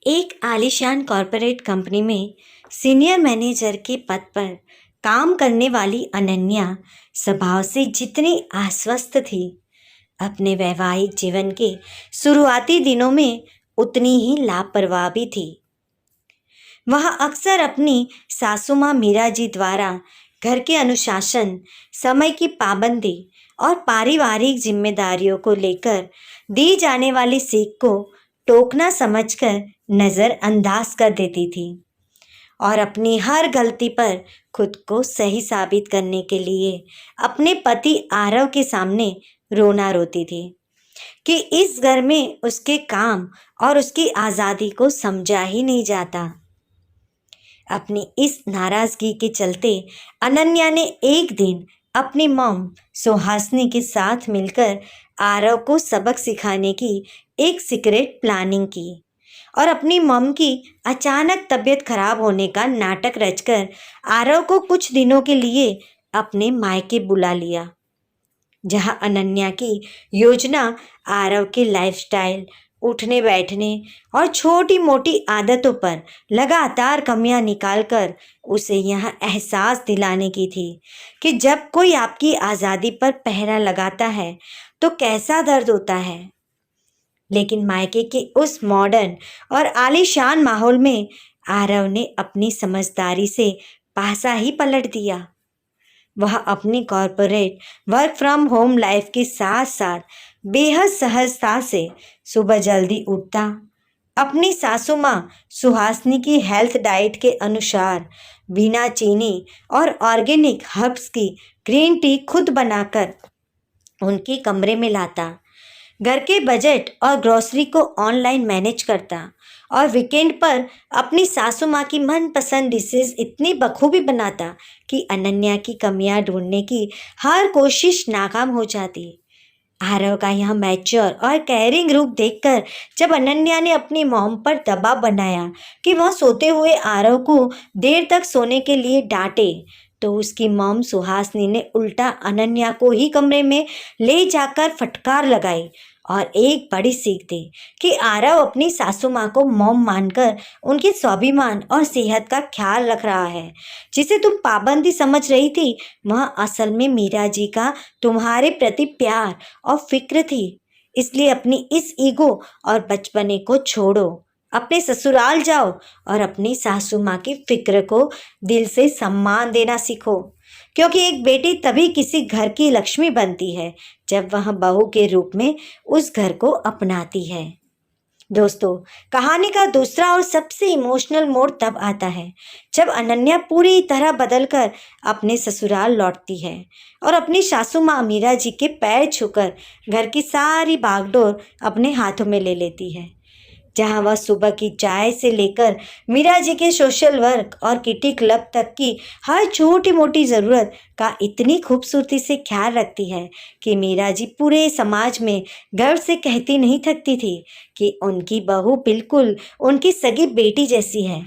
एक आलीशान corporate company में सीनियर मैनेजर के पद पर काम करने वाली अनन्या स्वभाव से जितनी आश्वस्त थी, अपने वैवाहिक जीवन के शुरुआती दिनों में उतनी ही लापरवाह भी थी। वह अक्सर अपनी सासू माँ मीरा जी द्वारा घर के अनुशासन, समय की पाबंदी और पारिवारिक जिम्मेदारियों को लेकर दी जाने वाली सीख को टोकना समझकर नज़रअंदाज कर देती थी और अपनी हर गलती पर खुद को सही साबित करने के लिए अपने पति आरव के सामने रोना रोती थी कि इस घर में उसके काम और उसकी आज़ादी को समझा ही नहीं जाता। अपनी इस नाराज़गी के चलते अनन्या ने एक दिन अपनी मॉम सुहासिनी के साथ मिलकर आरव को सबक सिखाने की एक सीक्रेट प्लानिंग की और अपनी मॉम की अचानक तबीयत खराब होने का नाटक रचकर आरव को कुछ दिनों के लिए अपने मायके बुला लिया, जहां अनन्या की योजना आरव के लाइफस्टाइल, उठने बैठने और छोटी मोटी आदतों पर लगातार कमियां निकालकर उसे यह एहसास दिलाने की थी कि जब कोई आपकी आज़ादी पर पहरा लगाता है तो कैसा दर्द होता है। लेकिन मायके के उस मॉडर्न और आलीशान माहौल में आरव ने अपनी समझदारी से पासा ही पलट दिया। वह अपनी corporate work from home life के साथ साथ बेहद सहजता से सुबह जल्दी उठता, अपनी सासू माँ सुहासिनी की हेल्थ डाइट के अनुसार बिना चीनी और ऑर्गेनिक हर्ब्स की ग्रीन टी खुद बनाकर उनके कमरे में लाता, घर के बजट और ग्रोसरी को ऑनलाइन मैनेज करता और वीकेंड पर अपनी सासू माँ की मनपसंद डिशेस इतनी बखूबी बनाता कि अनन्या की कमियां ढूंढने की हर कोशिश नाकाम हो जाती। आरव का यह मैच्योर और केयरिंग रूप देखकर जब अनन्या ने अपनी मॉम पर दबाव बनाया कि वह सोते हुए आरव को देर तक सोने के लिए डांटे, तो उसकी मॉम सुहासिनी ने उल्टा अनन्या को ही कमरे में ले जाकर फटकार लगाई और एक बड़ी सीख दी कि आरव अपनी सासू माँ को मॉम मानकर उनके स्वाभिमान और सेहत का ख्याल रख रहा है। जिसे तुम पाबंदी समझ रही थी, वह असल में मीरा जी का तुम्हारे प्रति प्यार और फिक्र थी। इसलिए अपनी इस ईगो और बचपने को छोड़ो, अपने ससुराल जाओ और अपनी सासू माँ की फिक्र को दिल से सम्मान देना सीखो, क्योंकि एक बेटी तभी किसी घर की लक्ष्मी बनती है जब वह बहू के रूप में उस घर को अपनाती है। दोस्तों, कहानी का दूसरा और सबसे इमोशनल मोड़ तब आता है जब अनन्या पूरी तरह बदलकर अपने ससुराल लौटती है और अपनी सासू माँ मीरा जी के पैर छूकर घर की सारी बागडोर अपने हाथों में ले लेती है। जहां वह सुबह की चाय से लेकर मीरा जी के सोशल वर्क और किटी क्लब तक की हर छोटी मोटी ज़रूरत का इतनी खूबसूरती से ख्याल रखती है कि मीरा जी पूरे समाज में गर्व से कहती नहीं थकती थी कि उनकी बहू बिल्कुल उनकी सगी बेटी जैसी है।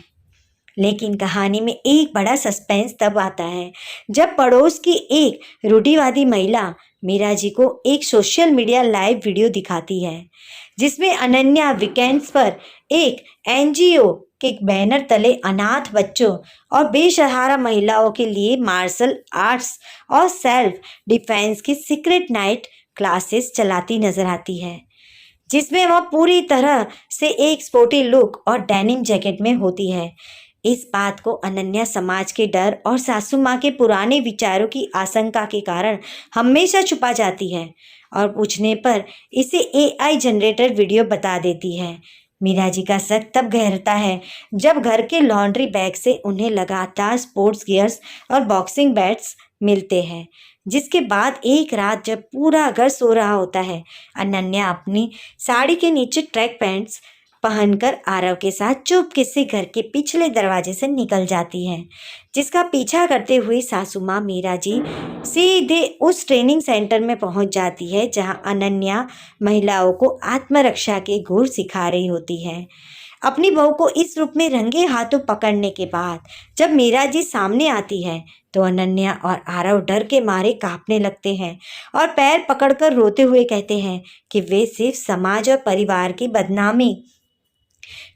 लेकिन कहानी में एक बड़ा सस्पेंस तब आता है जब पड़ोस की एक रूढ़िवादी महिला मीरा जी को एक सोशल मीडिया लाइव वीडियो दिखाती है, जिसमें अनन्या वीकेंड्स पर एक एनजीओ के बैनर तले अनाथ बच्चों और बेसहारा महिलाओं के लिए मार्शल आर्ट्स और सेल्फ डिफेंस की सीक्रेट नाइट क्लासेस चलाती नजर आती है, जिसमें वह पूरी तरह से एक स्पोर्टी लुक और डेनिम जैकेट में होती है। इस बात को अनन्या समाज के डर और सासू माँ के पुराने विचारों की आशंका के कारण हमेशा छुपा जाती है और पूछने पर इसे एआई जनरेटर वीडियो बता देती है। मीरा जी का शक तब गहरता है जब घर के लॉन्ड्री बैग से उन्हें लगातार स्पोर्ट्स गियर्स और बॉक्सिंग बैट्स मिलते हैं, जिसके बाद एक रात जब पूरा घर सो रहा होता है, अनन्या अपनी साड़ी के नीचे ट्रैक पैंट्स पहनकर आरव के साथ चुपके से घर के पिछले दरवाजे से निकल जाती है, जिसका पीछा करते हुए सासू माँ मीरा जी सीधे उस ट्रेनिंग सेंटर में पहुंच जाती है जहां अनन्या महिलाओं को आत्मरक्षा के गुर सिखा रही होती है। अपनी बहू को इस रूप में रंगे हाथों पकड़ने के बाद जब मीरा जी सामने आती है तो अनन्या और आरव डर के मारे कांपने लगते हैं और पैर पकड़कर रोते हुए कहते हैं कि वे सिर्फ समाज और परिवार की बदनामी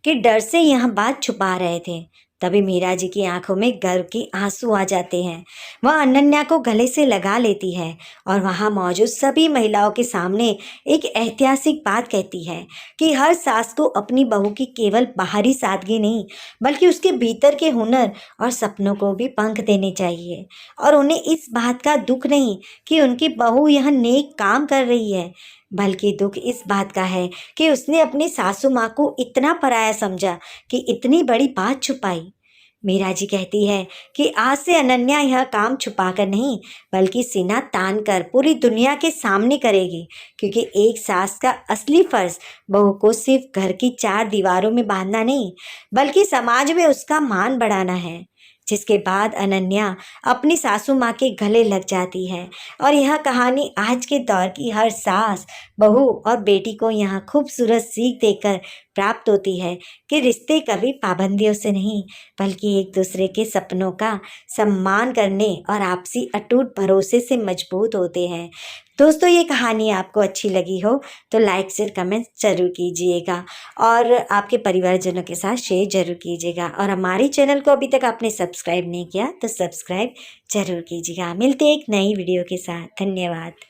कि डर से यह बात छुपा रहे थे। तभी मीरा जी की आंखों में गर्व के आंसू आ जाते हैं। वह अनन्या को गले से लगा लेती है और वहां मौजूद सभी महिलाओं के सामने एक ऐतिहासिक बात कहती है कि हर सास को अपनी बहू की केवल बाहरी सादगी नहीं, बल्कि उसके भीतर के हुनर और सपनों को भी पंख देने चाहिए। और उन्हें इस बात का दुख नहीं कि उनकी बहू यह नेक काम कर रही है, बल्कि दुख इस बात का है कि उसने अपनी सासू माँ को इतना पराया समझा कि इतनी बड़ी बात छुपाई। मीरा जी कहती है कि आज से अनन्या यह काम छुपा कर नहीं, बल्कि सीना तान कर पूरी दुनिया के सामने करेगी, क्योंकि एक सास का असली फर्ज बहू को सिर्फ घर की चार दीवारों में बांधना नहीं, बल्कि समाज में उसका मान बढ़ाना है। जिसके बाद अनन्या अपनी सासू माँ के गले लग जाती है। और यह कहानी आज के दौर की हर सास, बहू और बेटी को यहाँ खूबसूरत सीख देकर प्राप्त होती है कि रिश्ते कभी पाबंदियों से नहीं, बल्कि एक दूसरे के सपनों का सम्मान करने और आपसी अटूट भरोसे से मजबूत होते हैं। दोस्तों, ये कहानी आपको अच्छी लगी हो तो लाइक शेयर कमेंट जरूर कीजिएगा और आपके परिवारजनों के साथ शेयर जरूर कीजिएगा। और हमारे चैनल को अभी तक आपने सब्सक्राइब नहीं किया तो सब्सक्राइब जरूर कीजिएगा। मिलते हैं एक नई वीडियो के साथ। धन्यवाद।